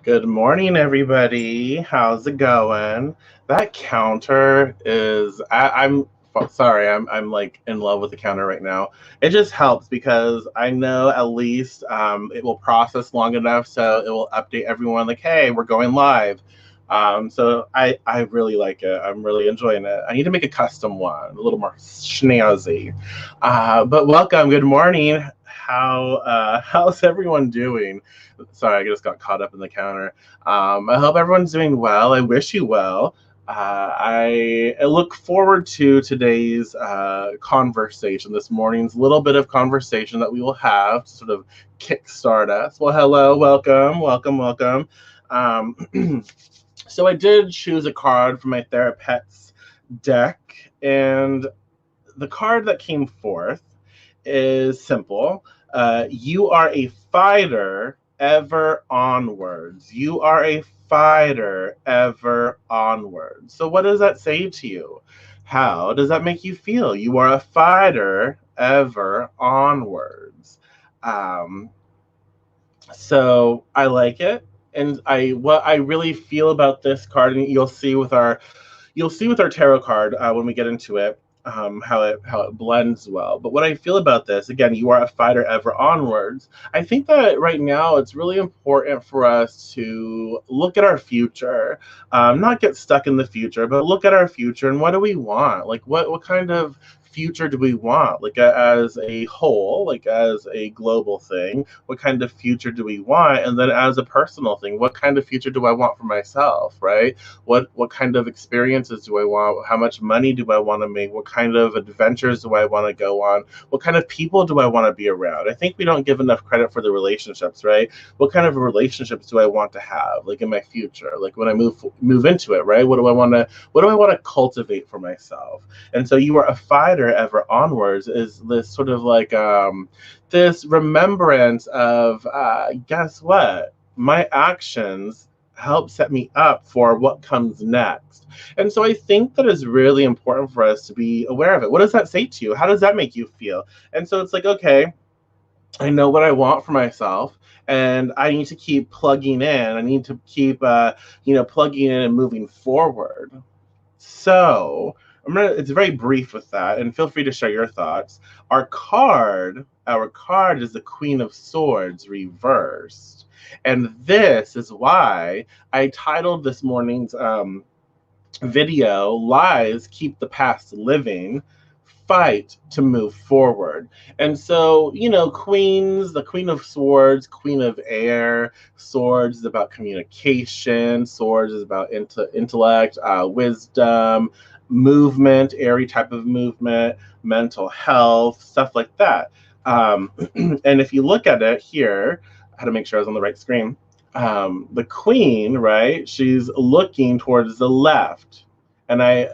Good morning, everybody. How's it going? That counter is. Sorry. I'm like in love with the counter right now. It just helps because I know at least it will process long enough so it will update everyone like, hey, we're going live. So I really like it. I'm really enjoying it. I need to make a custom one, a little more snazzy. But welcome. Good morning. How's everyone doing? Sorry, I just got caught up in the counter. I hope everyone's doing well. I wish you well. I look forward to today's conversation, this morning's little bit of conversation that we will have to sort of kickstart us. Well, hello, welcome, welcome, welcome. Um, so I did choose a card from my therapet's deck, and the card that came forth is simple. You are a fighter ever onwards. You are a fighter ever onwards. So, what does that say to you? How does that make you feel? You are a fighter ever onwards. Um, so I like it, and I what I really feel about this card, and you'll see with our tarot card when we get into it how it blends well. But what I feel about this, again, you are a fighter ever onwards. I think that right now it's really important for us to look at our future, not get stuck in the future, but look at our future and what do we want? Like what kind of future do we want? Like as a whole, like as a global thing, what kind of future do we want? And then as a personal thing, what kind of future do I want for myself, right? What kind of experiences do I want? How much money do I want to make? What kind of adventures do I want to go on? What kind of people do I want to be around? I think we don't give enough credit for the relationships, right? What kind of relationships do I want to have, like in my future, like when I move into it, right? What do I want to cultivate for myself? And so you are a fighter ever onwards is this sort of like this remembrance of guess what, my actions help set me up for what comes next. And so I think that is really important for us to be aware of it. What does that say to you? How does that make you feel? And so it's like, okay, I know what I want for myself, and I need to keep plugging in. I need to keep, plugging in and moving forward. So I'm gonna. It's very brief with that, and feel free to share your thoughts. Our card is the Queen of Swords reversed, and this is why I titled this morning's video "Lies Keep the Past Living." Fight to move forward. And so, the Queen of Swords, Queen of Air, Swords is about communication, Swords is about intellect, wisdom, movement, airy type of movement, mental health, stuff like that. And if you look at it here, I had to make sure I was on the right screen. The queen, right? She's looking towards the left. And I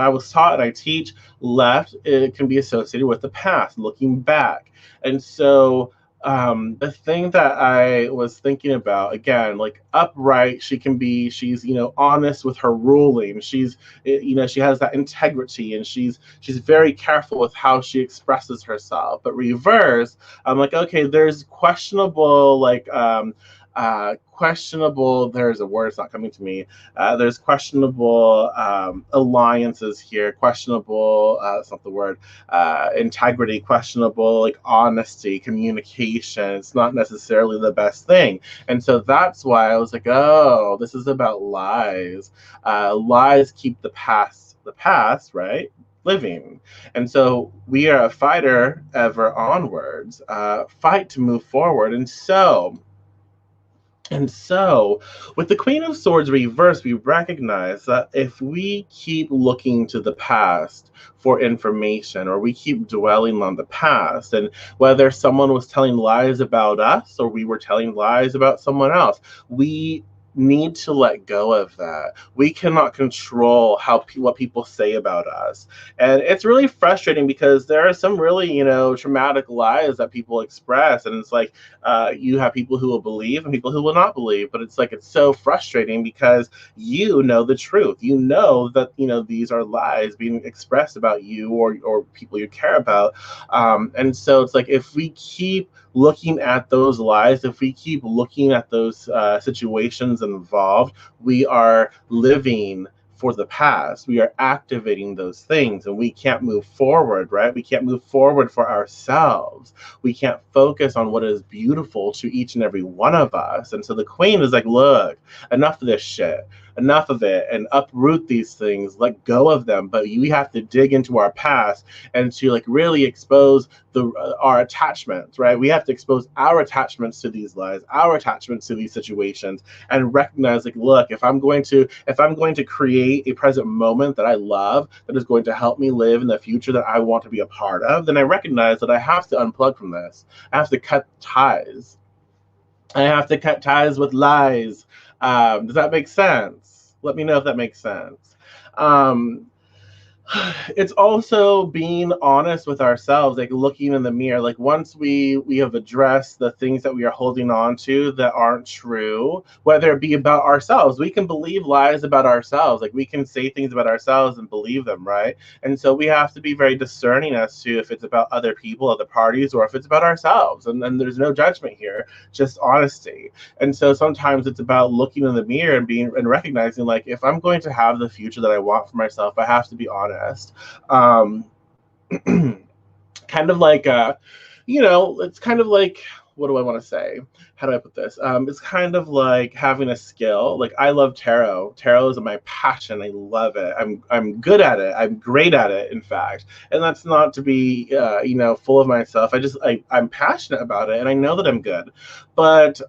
was taught and I teach left, it can be associated with the past, looking back. And so the thing that I was thinking about, again, like upright, she's, honest with her ruling. She has that integrity, and she's very careful with how she expresses herself. But reverse, I'm like, okay, there's questionable, there's a word, it's not coming to me. There's questionable alliances here, questionable, it's not the word, integrity, questionable, like honesty, communication. It's not necessarily the best thing. And so that's why I was like, oh, this is about lies. Lies keep the past, right? Living. And so we are a fighter ever onwards, fight to move forward. And so, with the Queen of Swords reversed, we recognize that if we keep looking to the past for information, or we keep dwelling on the past, and whether someone was telling lies about us or we were telling lies about someone else, we need to let go of that. We cannot control what people say about us. And it's really frustrating because there are some really, traumatic lies that people express. And it's like, you have people who will believe and people who will not believe. But it's like, it's so frustrating because you know the truth. You know that, these are lies being expressed about you or people you care about. And so it's like, if we keep looking at those lies, if we keep looking at those situations involved, we are living for the past. We are activating those things and we can't move forward, right? We can't move forward for ourselves. We can't focus on what is beautiful to each and every one of us. And so the queen is like, look, enough of this shit, enough of it, and uproot these things, let go of them. But we have to dig into our past and to like really expose our attachments, right? We have to expose our attachments to these lies, our attachments to these situations, and recognize like, look, if I'm going to create a present moment that I love, that is going to help me live in the future that I want to be a part of, then I recognize that I have to unplug from this. I have to cut ties. I have to cut ties with lies. Does that make sense? Let me know if that makes sense. Um, it's also being honest with ourselves, like looking in the mirror. Like once we have addressed the things that we are holding on to that aren't true, whether it be about ourselves, we can believe lies about ourselves. Like we can say things about ourselves and believe them, right? And so we have to be very discerning as to if it's about other people, other parties, or if it's about ourselves. And there's no judgment here, just honesty. And so sometimes it's about looking in the mirror and being and recognizing like, if I'm going to have the future that I want for myself, I have to be honest. um Kind of like it's kind of like, what do I want to say, how do I put this, it's kind of like having a skill. Like I love tarot is my passion. I love it. I'm good at it. I'm great at it, in fact. And that's not to be full of myself. I'm passionate about it and I know that I'm good. But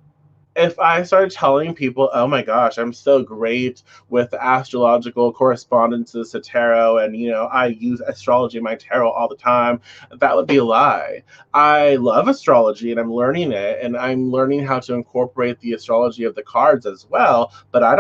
if I started telling people, oh my gosh, I'm so great with astrological correspondences to tarot, and I use astrology in my tarot all the time, that would be a lie. I love astrology and I'm learning it, and I'm learning how to incorporate the astrology of the cards as well. But I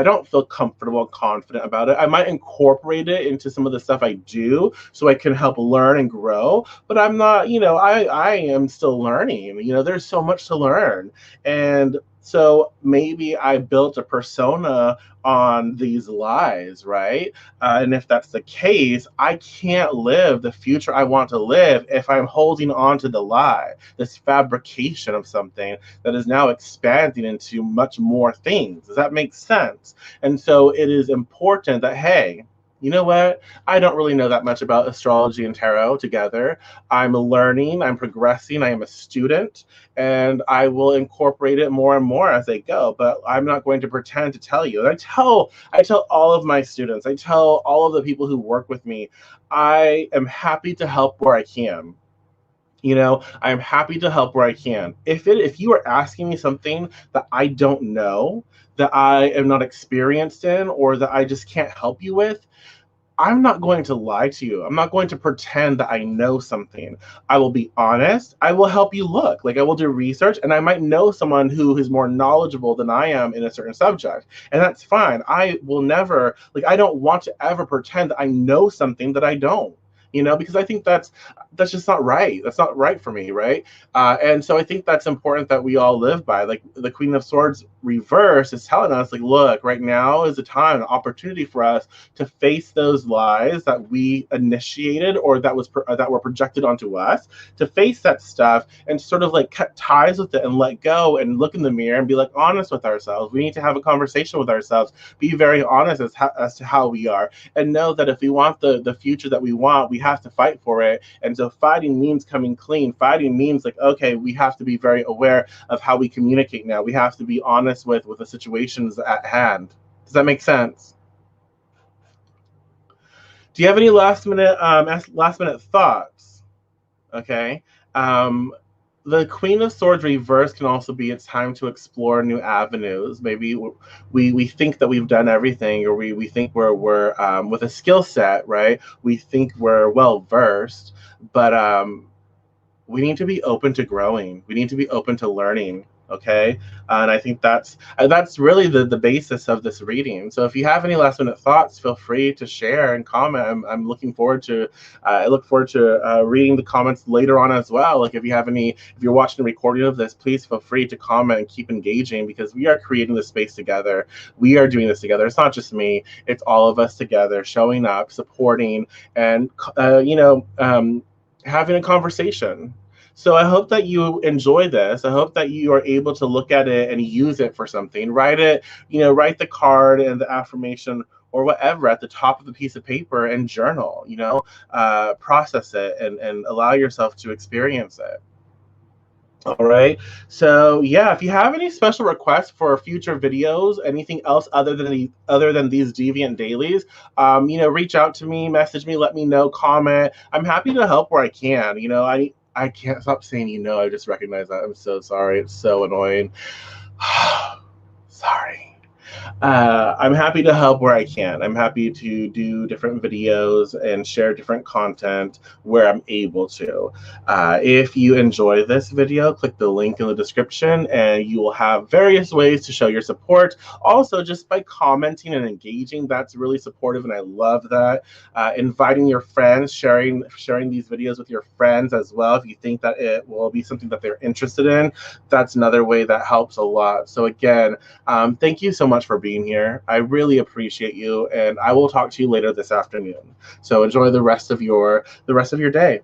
don't feel comfortable and confident about it. I might incorporate it into some of the stuff I do so I can help learn and grow, but I'm not, I am still learning. There's so much to learn. And so maybe I built a persona on these lies, right? And if that's the case, I can't live the future I want to live if I'm holding on to the lie, this fabrication of something that is now expanding into much more things. Does that make sense? And so it is important that, hey, you know what? I don't really know that much about astrology and tarot together. I'm learning, I'm progressing, I am a student, and I will incorporate it more and more as I go. But I'm not going to pretend to tell you. And I tell all of my students, I tell all of the people who work with me, I am happy to help where I can. I'm happy to help where I can. If you are asking me something that I don't know, that I am not experienced in, or that I just can't help you with, I'm not going to lie to you. I'm not going to pretend that I know something. I will be honest. I will help you look. Like I will do research, and I might know someone who is more knowledgeable than I am in a certain subject. And that's fine. I will never, like, I don't want to ever pretend that I know something that I don't. Because I think that's just not right. That's not right for me, right? And so I think that's important that we all live by. Like the Queen of Swords reverse is telling us, like, look, right now is a time, an opportunity for us to face those lies that we initiated or that were projected onto us, to face that stuff and sort of like cut ties with it and let go and look in the mirror and be like honest with ourselves. We need to have a conversation with ourselves, be very honest as to how we are, and know that if we want the future that we want, we have to fight for it. And so fighting means coming clean. Fighting means like, okay, we have to be very aware of how we communicate now. We have to be honest with the situations at hand. Does that make sense? Do you have any last minute thoughts? Okay. Um, the Queen of Swords reverse can also be it's time to explore new avenues. Maybe we think that we've done everything, or we think we're with a skill set, right? We think we're well versed, but we need to be open to growing. We need to be open to learning. Okay, and I think that's really the basis of this reading. So if you have any last minute thoughts, feel free to share and comment. I'm looking forward to I look forward to reading the comments later on as well. Like if you're watching a recording of this, please feel free to comment and keep engaging, because we are creating this space together. We are doing this together. It's not just me; it's all of us together, showing up, supporting, and having a conversation. So I hope that you enjoy this. I hope that you are able to look at it and use it for something. Write it, write the card and the affirmation or whatever at the top of the piece of paper and journal, process it and allow yourself to experience it. All right. So yeah, if you have any special requests for future videos, anything else other than these Deviant dailies, reach out to me, message me, let me know, comment. I'm happy to help where I can. I can't stop saying I just recognize that. I'm so sorry. It's so annoying. Sorry. I'm happy to help where I can. I'm happy to do different videos and share different content where I'm able to. If you enjoy this video, click the link in the description and you will have various ways to show your support. Also, just by commenting and engaging, that's really supportive and I love that. Inviting your friends, sharing these videos with your friends as well. If you think that it will be something that they're interested in, that's another way that helps a lot. So again, thank you so much for being here. I really appreciate you, and I will talk to you later this afternoon. So enjoy the rest of your day.